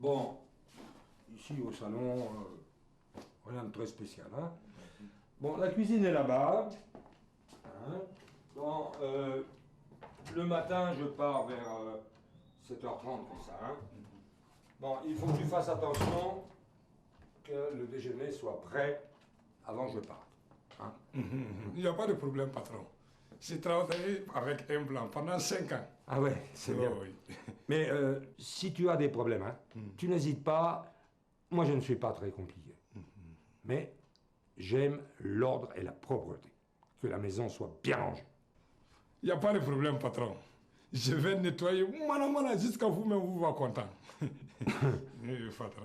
Bon, ici au salon, rien de très spécial. Hein. Bon, la cuisine est là-bas. Hein. Bon, le matin, je pars vers 7h30 comme ça. Hein. Bon, il faut que tu fasses attention que le déjeuner soit prêt avant que je parte. Hein. Il n'y a pas de problème, patron. J'ai travaillé avec un blanc pendant 5 ans. Ah ouais, c'est bien. Oui. Mais si tu as des problèmes, hein, tu n'hésites pas. Moi, je ne suis pas très compliqué. Mais j'aime l'ordre et la propreté. Que la maison soit bien rangée. Il n'y a pas de problème, patron. Je vais nettoyer jusqu'à vous-même, vous va content. Oui, patron.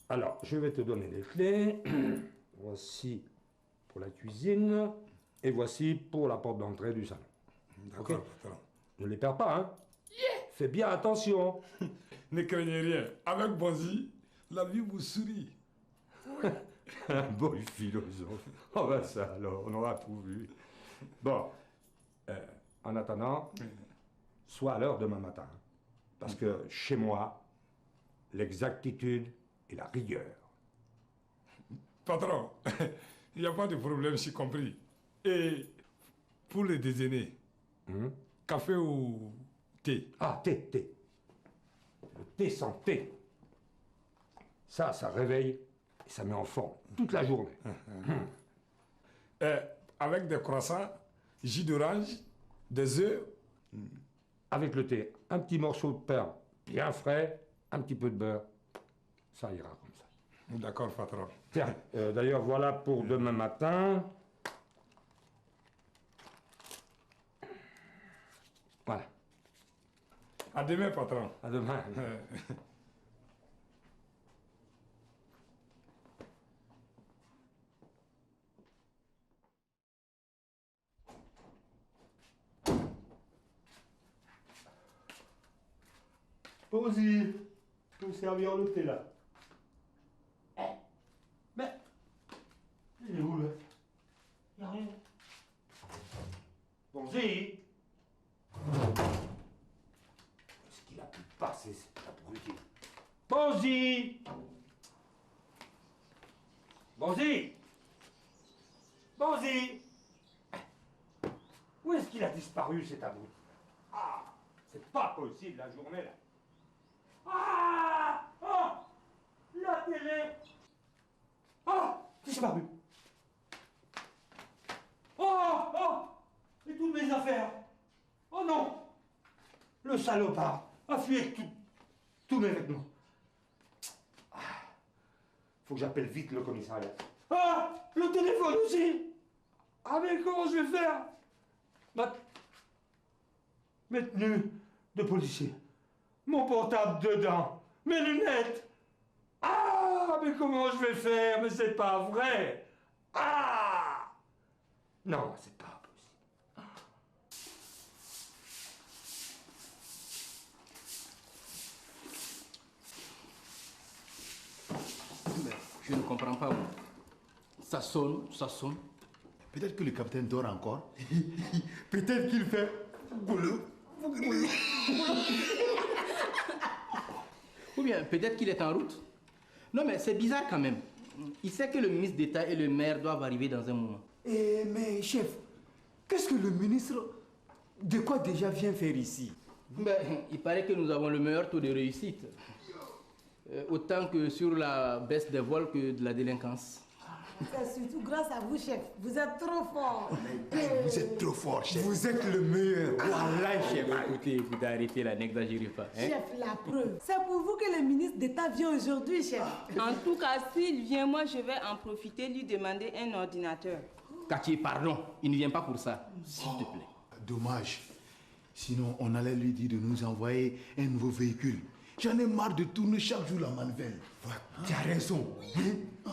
Alors, je vais te donner les clés. Voici pour la cuisine. Et voici pour la porte d'entrée du salon. D'accord, Okay. patron. Ne les perds pas, hein. Yeah. Fais bien attention. Ne craignez rien. Avec Bonzi, la vie vous sourit. Un beau philosophe. Oh ben ça alors, on aura tout vu. Bon, en attendant, sois à l'heure demain matin. Parce que chez moi, l'exactitude et la rigueur. Patron, il n'y a pas de problème, j'ai compris. Et pour le déjeuner, café ou thé? Ah, thé. Le thé sans thé. Ça réveille et ça met en forme toute la journée. Avec des croissants, jus d'orange, des œufs. Avec le thé, un petit morceau de pain bien frais, un petit peu de beurre. Ça ira comme ça. D'accord, patron. Tiens, d'ailleurs, voilà pour demain matin. Voilà. À demain, patron. À demain. Posy, je peux servir le thé là. Mais, il est où là? Il n'y a rien. Posy. Est-ce qu'il a pu passer cet abruti? Posy. Posy. Où est-ce qu'il a disparu cet abruti? Ah, c'est pas possible la journée là. Ah! Oh! La télé! Ah! Disparu! Oh! Et toutes mes affaires! Oh non! Le salopard a fui avec tous mes vêtements. Ah. Faut que j'appelle vite le commissariat. Ah! Le téléphone aussi! Ah mais comment je vais faire? Mes tenues de policier. Mon portable dedans. Mes lunettes. Ah, mais comment je vais faire? Mais c'est pas vrai. Ah! Non, c'est pas possible. Mais je ne comprends pas. Ça sonne. Peut-être que le capitaine dort encore. Peut-être qu'il fait boulot. Ou bien peut-être qu'il est en route. Non mais c'est bizarre quand même. Il sait que le ministre d'État et le maire doivent arriver dans un moment. Mais chef, qu'est-ce que le ministre de quoi déjà vient faire ici? Ben, il paraît que nous avons le meilleur taux de réussite. Autant que sur la baisse des vols que de la délinquance. C'est surtout grâce à vous, chef. Vous êtes trop fort. Vous êtes trop fort, chef. Vous êtes le meilleur. Voilà, chef. Écoutez, arrêtez là, n'exagérez pas. Hein? Chef, la preuve. C'est pour vous que le ministre d'État vient aujourd'hui, chef. En tout cas, s'il vient, moi je vais en profiter, lui demander un ordinateur. Kati, pardon, il ne vient pas pour ça, s'il te plaît. Dommage. Sinon, on allait lui dire de nous envoyer un nouveau véhicule. J'en ai marre de tourner chaque jour la manivelle. Tu as raison.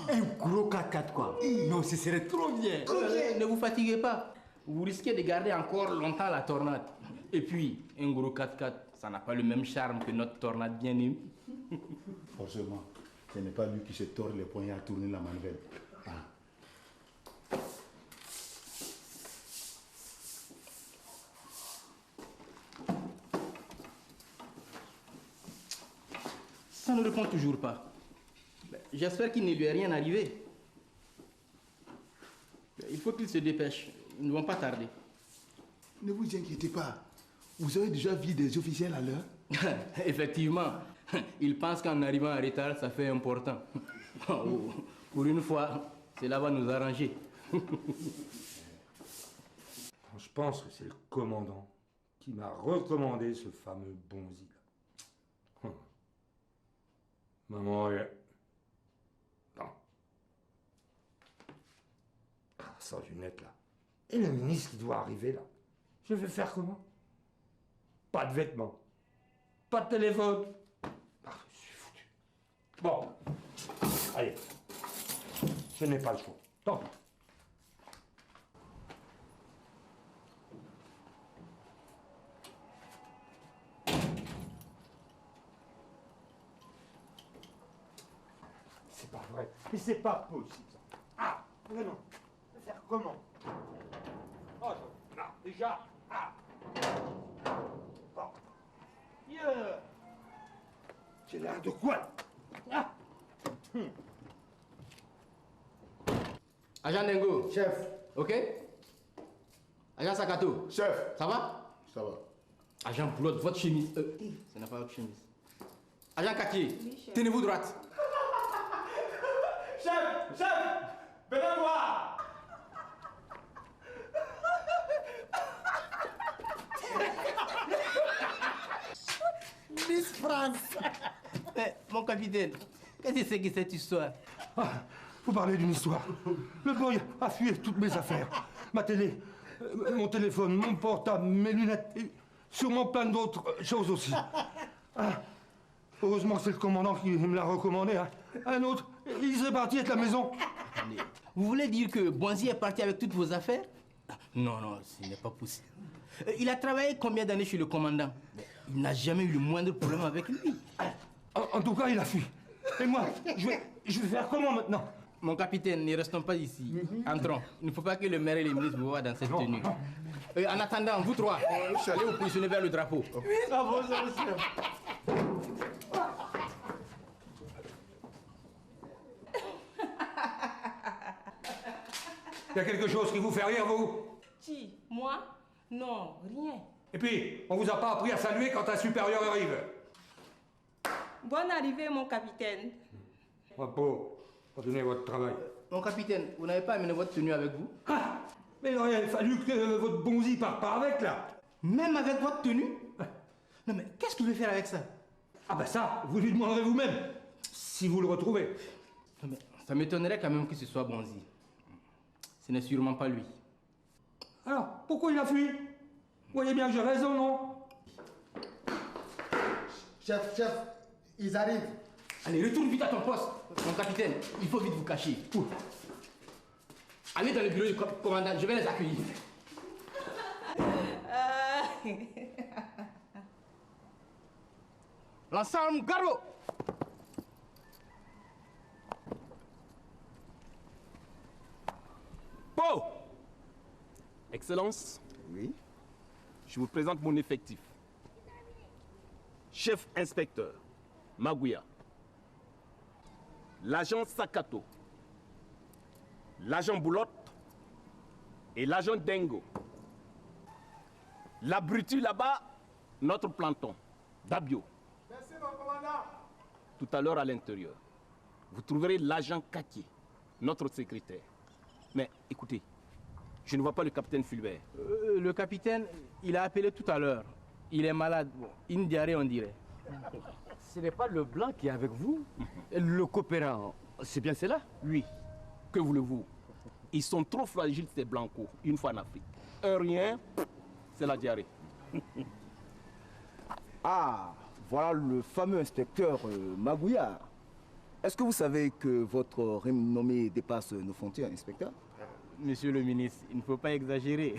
Un gros 4x4 quoi. Non, ce serait trop bien. Ne vous fatiguez pas. Vous risquez de garder encore longtemps la tornade. Et puis, un gros 4x4, ça n'a pas le même charme que notre tornade bien aimée. Forcément, ce n'est pas lui qui se tord les poignets à tourner la manivelle. Ah. ne répond toujours pas. J'espère qu'il ne lui est rien arrivé. Il faut qu'il se dépêche. Ils ne vont pas tarder. Ne vous inquiétez pas. Vous avez déjà vu des officiels à l'heure? Effectivement. Il pense qu'en arrivant en retard, ça fait important. Pour une fois, cela va nous arranger. Je pense que c'est le commandant qui m'a recommandé ce fameux Bonzi. Maman, non. Ah, sans lunettes, là. Et le ministre qui doit arriver, là. Je vais faire comment? Pas de vêtements. Pas de téléphone. Ah, je suis foutu. Bon. Allez. Je n'ai pas le choix. Tant pis. C'est pas vrai. Mais c'est pas possible, ça. Ah, mais non. Je vais faire comment? Oh, non, déjà. Ah. Bon. Yeah. J'ai l'air de quoi? Ah. Agent Dengo. Chef. Ok? Agent Sakato. Chef. Ça va? Ça va. Agent Boulotte, votre chemise. Ce n'est pas votre chemise. Agent Kaki, tenez-vous droite. Chef, chef, venez voir. Miss France. Mon capitaine, qu'est-ce que c'est que cette histoire? Ah, vous parlez d'une histoire. Le boy a fui toutes mes affaires. Ma télé, mon téléphone, mon portable, mes lunettes, et sûrement plein d'autres choses aussi. Ah, heureusement c'est le commandant qui me l'a recommandé. Hein. Un autre, il serait parti avec la maison. Vous voulez dire que Bonzi est parti avec toutes vos affaires? Non, non, ce n'est pas possible. Il a travaillé combien d'années chez le commandant? Il n'a jamais eu le moindre problème avec lui. En tout cas, il a fui. Et moi, je vais faire comment maintenant? Mon capitaine, ne restons pas ici. Entrons. Il ne faut pas que le maire et les ministres vous voient dans cette tenue. En attendant, vous trois, allez vous positionner vers le drapeau. Ça va, ça va, chef. Il y a quelque chose qui vous fait rire, vous? Qui? Moi? Non, rien. Et puis, on vous a pas appris à saluer quand un supérieur arrive. Bonne arrivée, mon capitaine. Repos, continuez votre travail. Mon capitaine, vous n'avez pas amené votre tenue avec vous? Ah, mais il aurait fallu que votre Bonzi parte pas avec, là. Même avec votre tenue? Non mais qu'est-ce que vous voulez faire avec ça? Ah ben ça, vous lui demanderez vous-même, si vous le retrouvez. Non, mais ça m'étonnerait quand même que ce soit Bonzi. Ce n'est sûrement pas lui. Alors, pourquoi il a fui? Vous voyez bien que j'ai raison, non? Chef, chef, ils arrivent. Allez, retourne vite à ton poste. Mon capitaine, il faut vite vous cacher. Allez dans le bureau du commandant, je vais les accueillir. L'ensemble, garde. Bon, Excellence, Oui. je vous présente mon effectif. Chef inspecteur, Maguya. L'agent Sakato. L'agent Boulotte. Et l'agent Dengo. L'abruti là-bas, notre planton, Dabio. Merci, mon commandant. Tout à l'heure à l'intérieur, vous trouverez l'agent Kaki, notre secrétaire. Mais écoutez, je ne vois pas le capitaine Fulbert. Le capitaine, il a appelé tout à l'heure. Il est malade. Bon, une diarrhée, on dirait. Ce n'est pas le blanc qui est avec vous? Le coopérant, c'est bien cela? Oui, que voulez-vous? Ils sont trop fragiles, ces blancos, une fois en Afrique. Un rien, c'est la diarrhée. Ah, voilà le fameux inspecteur Magouya. Est-ce que vous savez que votre renommée dépasse nos frontières, inspecteur? Monsieur le ministre, il ne faut pas exagérer.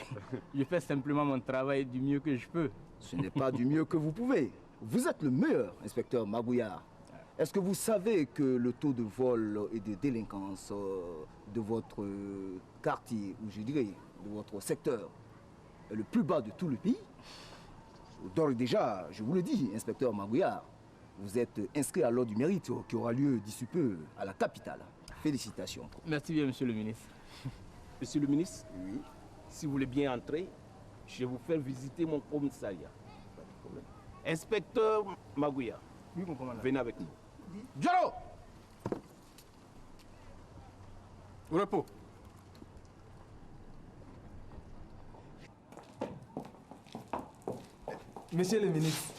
Je fais simplement mon travail du mieux que je peux. Ce n'est pas du mieux que vous pouvez. Vous êtes le meilleur, inspecteur Magouya. Est-ce que vous savez que le taux de vol et de délinquance de votre quartier, ou je dirais de votre secteur, est le plus bas de tout le pays? D'ores et déjà, je vous le dis, inspecteur Magouya, Vous êtes inscrit à l'ordre du mérite qui aura lieu d'ici peu à la capitale. Félicitations. Merci bien, monsieur le ministre. Monsieur le ministre, Oui. si vous voulez bien entrer, je vais vous faire visiter mon commissariat. Pas de problème. Inspecteur Maguya, Oui, mon commandant. venez avec nous. Diallo! Au repos. Monsieur le ministre,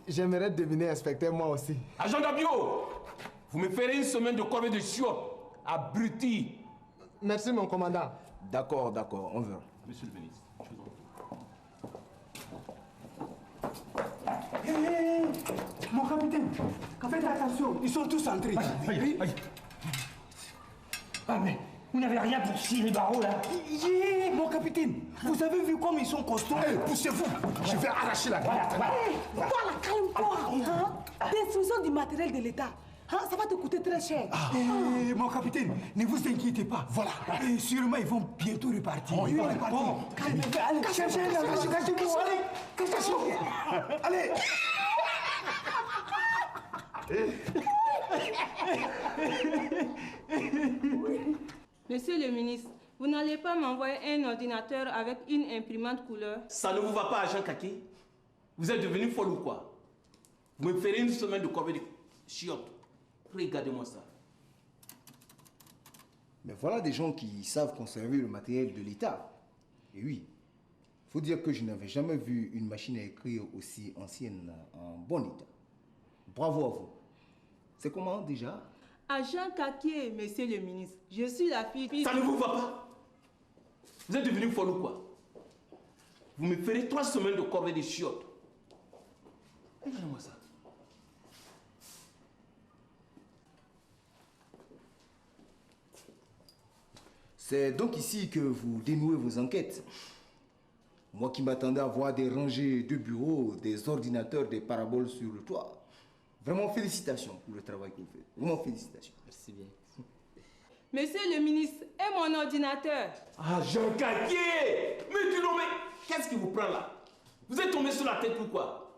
j'aimerais devenir inspecteur moi aussi. Agent Dabio, vous me ferez une semaine de corvée de chiottes. Abruti. Merci mon commandant. D'accord, d'accord, on verra. Monsieur le ministre, je vous en prie. Mon capitaine, faites attention, ils sont tous entrés. Aïe. Ah mais, vous n'avez rien pour scier les barreaux là. Mon capitaine, vous avez vu comme ils sont costauds? Poussez-vous, je vais arracher la garde. Voilà, calme-toi. Hein? Destruction du matériel de l'État. Hein? Ça va te coûter très cher. Mon capitaine, ne vous inquiétez pas. Voilà. Sûrement, ils vont bientôt repartir. Ils vont repartir. Calme-toi. Allez, Cachez-vous, allez. Cachez-vous. Allez. Monsieur le ministre, vous n'allez pas m'envoyer un ordinateur avec une imprimante couleur? Ça ne vous va pas, agent Kaki? Vous êtes devenu folle ou quoi? Vous me ferez une semaine de corvée de chiottes. Regardez-moi ça. Mais voilà des gens qui savent conserver le matériel de l'État. Et oui, il faut dire que je n'avais jamais vu une machine à écrire aussi ancienne en bon état. Bravo à vous. C'est comment déjà? Agent Kaki, monsieur le ministre, je suis la fille... Ça ne vous va pas? Vous êtes devenu folle ou quoi? Vous me ferez 3 semaines de corvée de chiottes. Regardez-moi ça. C'est donc ici que vous dénouez vos enquêtes. Moi qui m'attendais à voir des rangées de bureaux, des ordinateurs, des paraboles sur le toit. Vraiment félicitations pour le travail que vous faites. Vraiment félicitations. Merci bien. Monsieur le ministre, et mon ordinateur? Agent Kaki! Mais dis donc, mais qu'est-ce qui vous prend là? Vous êtes tombé sur la tête pourquoi?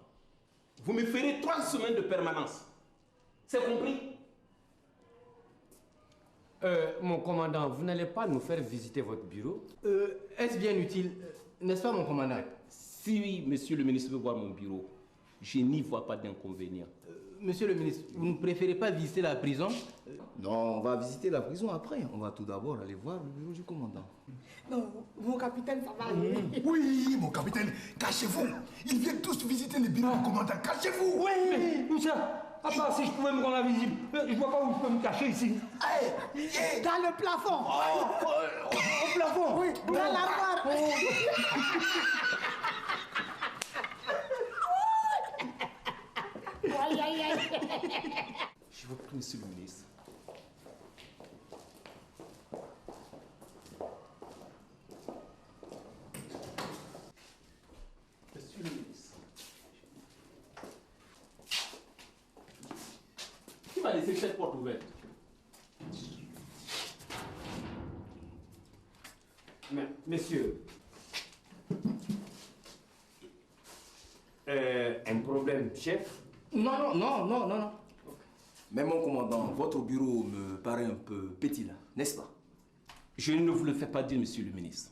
Vous me ferez 3 semaines de permanence. C'est compris? Mon commandant, vous n'allez pas nous faire visiter votre bureau? Est-ce bien utile, n'est-ce pas, mon commandant? Si monsieur le ministre veut voir mon bureau, je n'y vois pas d'inconvénient. Monsieur le ministre, vous ne préférez pas visiter la prison? Non, on va visiter la prison après. On va tout d'abord aller voir le bureau du commandant. Non, mon capitaine, ça va aller. Oui, mon capitaine, cachez-vous. Ils viennent tous visiter le bureau du commandant. Cachez-vous. Oui, où ça? À part si je pouvais me rendre invisible, je vois pas où je peux me cacher ici. Dans le plafond. Au plafond? Oui, dans l'armoire. Aïe, aïe, aïe. Je vous prie, monsieur le ministre. Monsieur le ministre. Qui m'a laissé cette porte ouverte? Mais, messieurs, un problème, chef? Non. Mais mon commandant, votre bureau me paraît un peu petit là, n'est-ce pas? Je ne vous le fais pas dire, monsieur le ministre.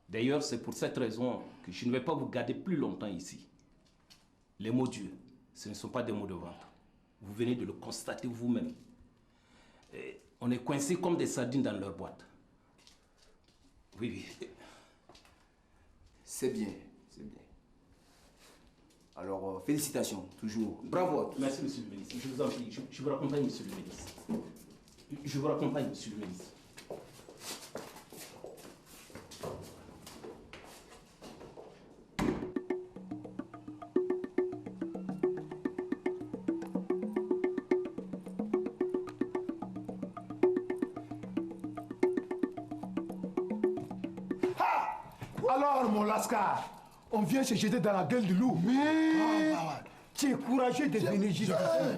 D'ailleurs, c'est pour cette raison que je ne vais pas vous garder plus longtemps ici. Les mots Dieu, ce ne sont pas des mots de vente. Vous venez de le constater vous-même. On est coincés comme des sardines dans leur boîte. Oui. C'est bien, c'est bien. Alors, félicitations, toujours. Bravo à tous. Merci, monsieur le ministre. Je vous en prie. Je vous raccompagne, monsieur le ministre. Je vous raccompagne, monsieur le ministre. Alors, mon Lascar, on vient se jeter dans la gueule du loup. Mais tu es courageux de venir juste.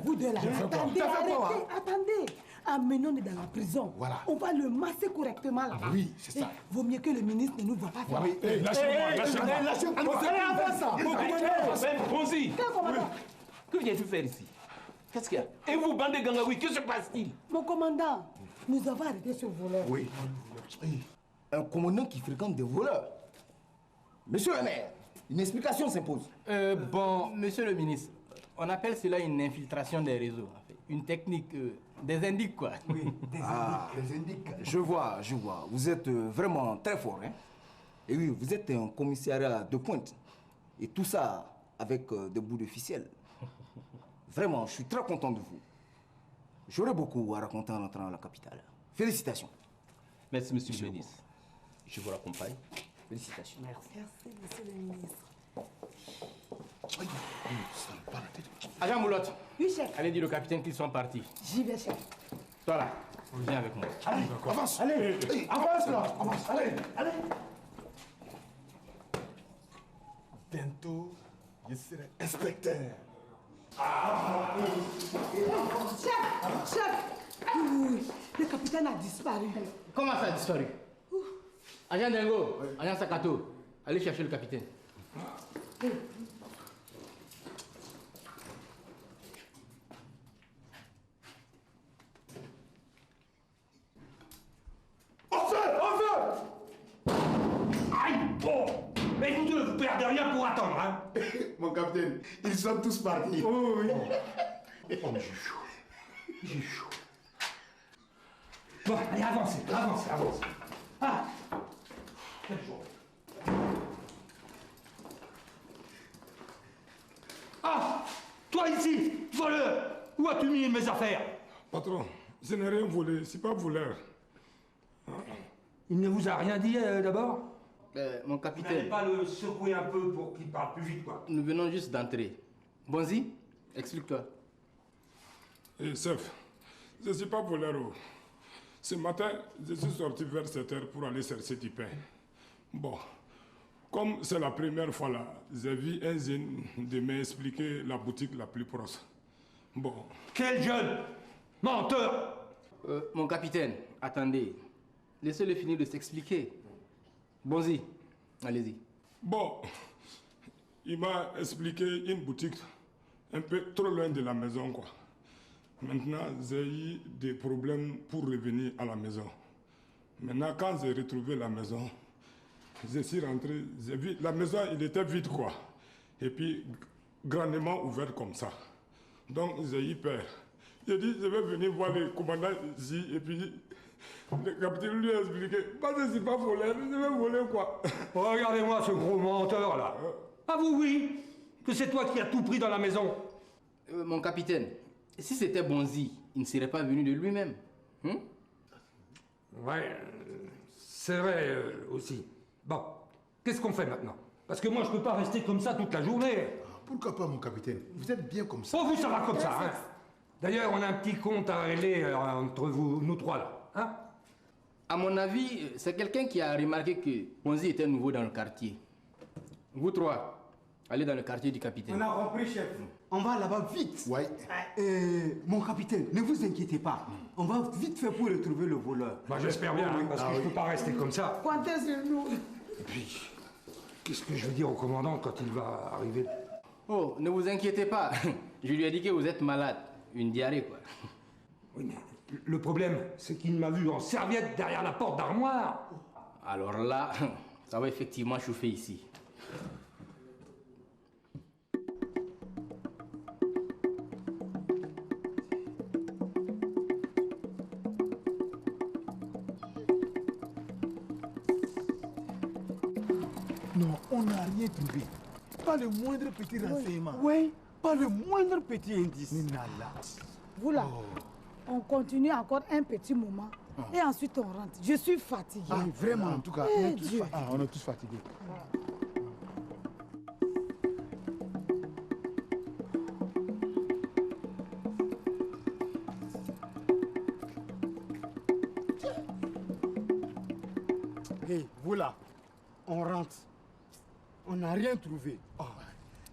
Vous de là, attendez, attendez. Amenons-le dans la prison. Voilà. On va le masser correctement là-bas. Oui, c'est ça. Vaut mieux que le ministre ne nous voit pas faire. Lâchez-moi. Allez, avance ça. Allez, vas-y. Quel commandant? Que viens-tu faire ici? Qu'est-ce qu'il y a? Et vous, bande de gangaouis, que se passe-t-il? Mon commandant, nous avons arrêté ce voleur. Oui. Un commandant qui fréquente des voleurs. Monsieur le maire, une explication s'impose. Bon, monsieur le ministre, on appelle cela une infiltration des réseaux. En fait. Une technique des indiques, quoi. Oui, des indiques. Je vois. Vous êtes vraiment très fort, hein. Et oui, vous êtes un commissariat de pointe. Et tout ça avec des bouts de ficelle. Vraiment, je suis très content de vous. J'aurai beaucoup à raconter en entrant à la capitale. Félicitations. Merci, monsieur le ministre. Je vous raccompagne. Félicitations. Merci, monsieur le ministre. Agent Moulotte. Oui, chef. Allez dire au capitaine qu'ils sont partis. J'y vais, chef. Toi là, viens avec moi. Allez, avance. Allez, avance là. Avance. Allez. Bientôt, je serai inspecteur. Chef. Oui, le capitaine a disparu. Comment ça a disparu? Agent Dengo, agent Sakato, allez chercher le capitaine. Aïe, bon. Mais vous deux, vous perdez rien pour attendre, hein. Mon capitaine, ils sont tous partis. Oh, oui. Oh, mais j'ai chaud. Bon, allez, avancez. Ah. Quel jour. Ah, toi ici, voleur. Où as-tu mis mes affaires? Patron, je n'ai rien volé, c'est pas voleur. Il ne vous a rien dit d'abord? Mon Vous n'allez capitaine, pas le secouer un peu pour qu'il parle plus vite, quoi. nous venons juste d'entrer. Bonzi, explique-toi. Chef, je ne suis pas voleur. Ce matin, je suis sorti vers 7 heures pour aller chercher du pain. Bon, comme c'est la première fois là, j'ai vu un jeune de m'expliquer la boutique la plus proche. Bon. Quel jeune menteur! Mon capitaine, attendez. Laissez-le finir de s'expliquer. Bonzi, allez-y. Bon, il m'a expliqué une boutique un peu trop loin de la maison, quoi. Maintenant, j'ai eu des problèmes pour revenir à la maison. Maintenant, quand j'ai retrouvé la maison, je suis rentré, j'ai vu, la maison, il était vide, quoi. Et puis, grandement ouverte comme ça. Donc, j'ai eu peur. J'ai dit, je vais venir voir le commandant ici, et puis, le capitaine lui a expliqué, parce que je ne suis pas voleur, je vais voler, quoi. Regardez-moi ce gros menteur, là. Ah, vous, oui, que c'est toi qui as tout pris dans la maison. Mon capitaine, si c'était Bonzi, il ne serait pas venu de lui-même. Ouais, c'est vrai aussi. Bon, qu'est-ce qu'on fait maintenant? Parce que moi, je peux pas rester comme ça toute la journée. Pourquoi pas, mon capitaine? Vous êtes bien comme ça. Oh, vous, ça va comme ça, hein. D'ailleurs, on a un petit compte à régler entre vous, nous trois, là. Hein? À mon avis, c'est quelqu'un qui a remarqué que Bonzi était nouveau dans le quartier. Vous trois, allez dans le quartier du capitaine. On a compris, chef. On va là-bas vite. Ouais. Mon capitaine, ne vous inquiétez pas. On va vite faire pour retrouver le voleur. Bah, j'espère bien, hein, parce que je peux pas rester comme ça. Comptez sur nous. Et puis, qu'est-ce que je vais dire au commandant quand il va arriver? Oh, ne vous inquiétez pas. Je lui ai dit que vous êtes malade. Une diarrhée, quoi. Oui, mais le problème, c'est qu'il m'a vu en serviette derrière la porte d'armoire. Alors là, ça va effectivement chauffer ici. Non, on n'a rien trouvé. Pas le moindre petit renseignement. Oui, pas le moindre petit indice. Nala. Vous là, on continue encore un petit moment et ensuite on rentre. Je suis fatiguée. Ah, vraiment, en tout cas, Eh, on est tous Dieu. on est tous fatigués. Hé, vous là, on rentre. On n'a rien trouvé. Oh,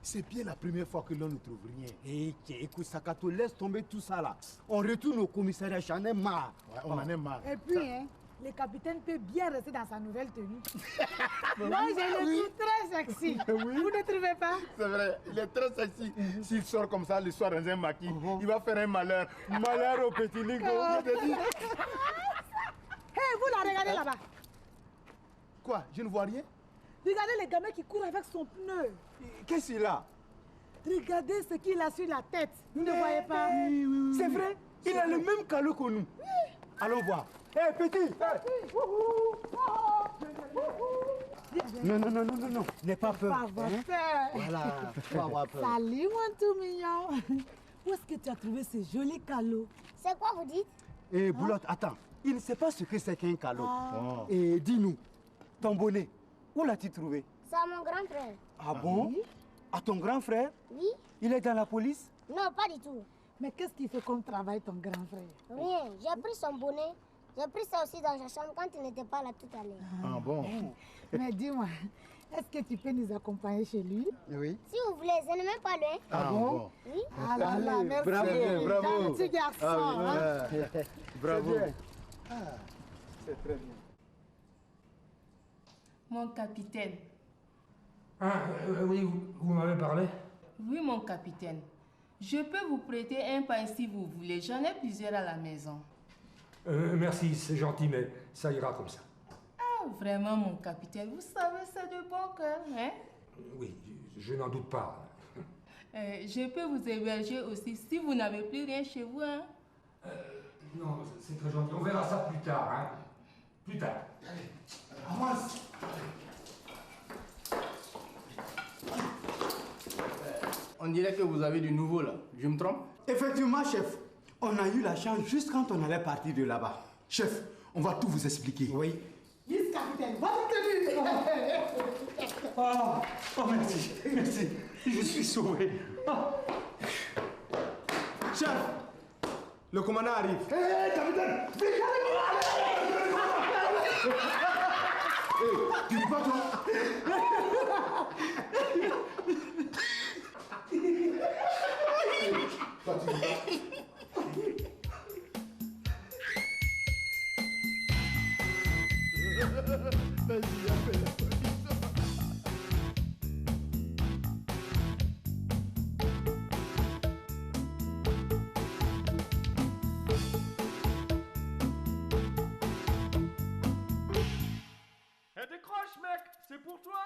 c'est bien la première fois que l'on ne trouve rien. Hé, écoute, Sakato, laisse tomber tout ça là. On retourne au commissariat, j'en ai marre. Ouais, on en est marre. Et puis, hein, le capitaine peut bien rester dans sa nouvelle tenue. Moi, je le trouve très sexy. Oui. Vous ne trouvez pas? C'est vrai, il est très sexy. S'il sort comme ça le soir dans un maquis, il va faire un malheur. Malheur au petit Nico. Hé, vous la regardez là-bas. Quoi? Je ne vois rien. Regardez le gamin qui court avec son pneu. Qu'est-ce qu'il a? Regardez ce qu'il a sur la tête. Vous ne voyez pas? Oui. C'est vrai, il a le même calot que nous. Allons voir. Hé, petit! Non. N'aie pas peur. Pas avoir peur. Voilà, pas avoir peur. Salut, mon tout mignon. Où est-ce que tu as trouvé ce joli calot? C'est quoi vous dites? Eh, Boulotte, attends. Il ne sait pas ce que c'est qu'un calot. Et dis-nous, ton bonnet, où l'as-tu trouvé? C'est à mon grand frère. Ah bon? À ton grand frère? Oui? Il est dans la police? Non, pas du tout. Mais qu'est-ce qu'il fait comme travail, ton grand frère? Rien. J'ai pris son bonnet. J'ai pris ça aussi dans sa chambre quand il n'était pas là tout à l'heure. Ah bon? Mais dis-moi, est-ce que tu peux nous accompagner chez lui? Oui. Si vous voulez, ce n'est même pas loin. Ah bon? Oui? Ah là là, merci. Bravo. Petit garçon. Hein? Bravo. C'est très bien. Mon capitaine. Ah, oui, vous m'avez parlé? Oui, mon capitaine. Je peux vous prêter un pain si vous voulez. J'en ai plusieurs à la maison. Merci, c'est gentil, mais ça ira comme ça. Ah, vraiment, mon capitaine. Vous savez, c'est de bon cœur, hein? Oui, je n'en doute pas. Je peux vous héberger aussi si vous n'avez plus rien chez vous, hein? Non, c'est très gentil. On verra ça plus tard, hein. Plus tard. Allez, avance. On dirait que vous avez du nouveau là. Je me trompe? Effectivement, chef. On a eu la chance juste quand on allait partir de là-bas. Chef, on va tout vous expliquer. Oui. Yes, capitaine. Votre tenue. Oh, merci, merci. Je suis sauvé. Chef, le commandant arrive. Hé, capitaine! Tu dis pas toi? Décroche, mec, c'est pour toi.